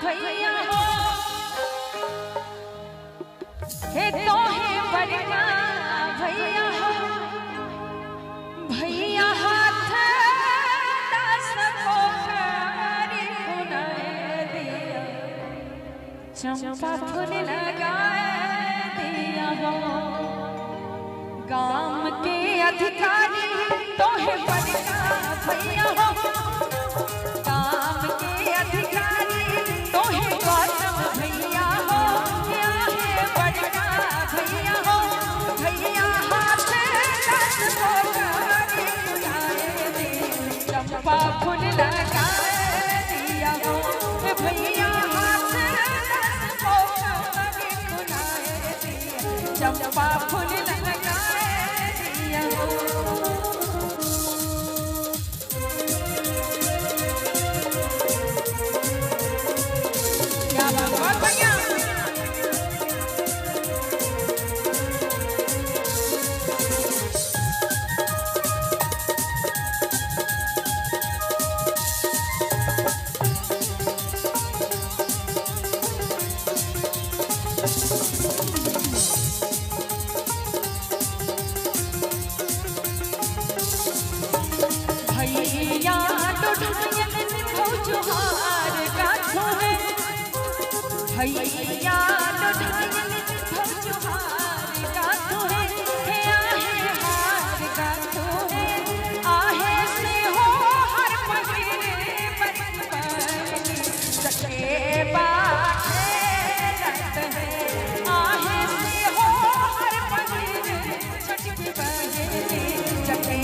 भैया हो हे तो है बड़का भैया हो भैया हाथ सबको कारी बुनाए दिया चंपा फूल लगाए दिया हो गांव के अधिकारी तो है बड़का भैया हो गांव के अधिकारी तो है गौतम भैया हो क्या है बड़का भैया हो भैया हाथ सबको कारी बुनाए दिया चंपा फूल लगाए दिया हो भैया हाथ सबको कारी बुनाए दिया चंपा फूल लगाए दिया हो क्या बहुत बढ़िया भैया तो जोहार गाथो है भैया तो जोहार गाथो है आहे हार गाथो है आहे से हो हर महीने बचपन सके बाटे रत है आहे से हो हर महीने छठी बहने सके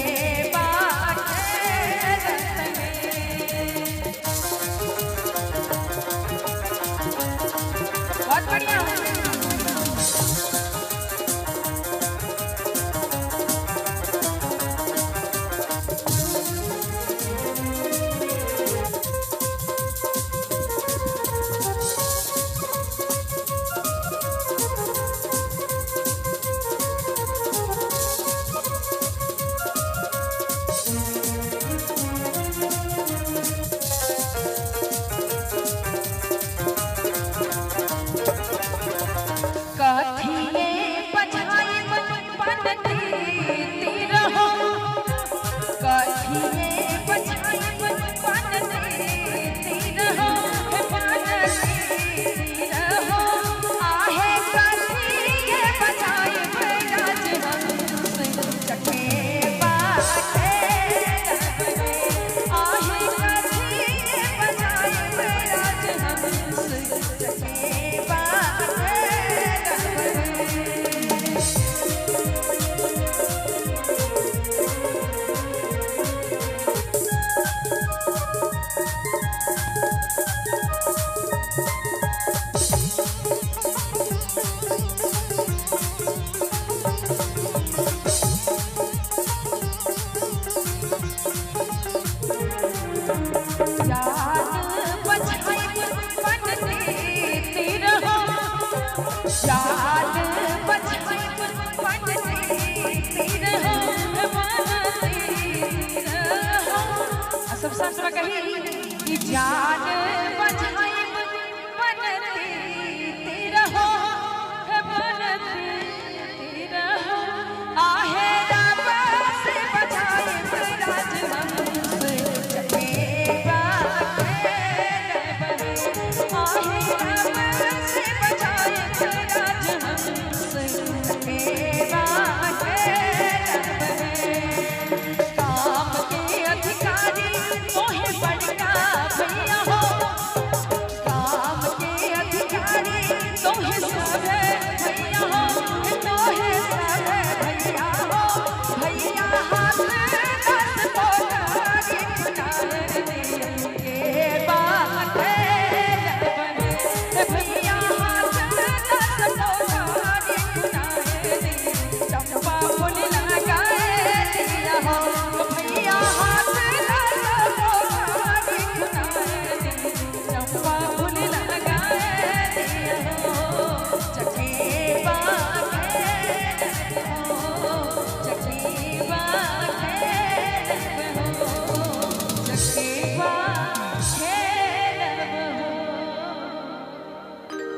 बहुत बढ़िया सब शास्त्र कही कि जान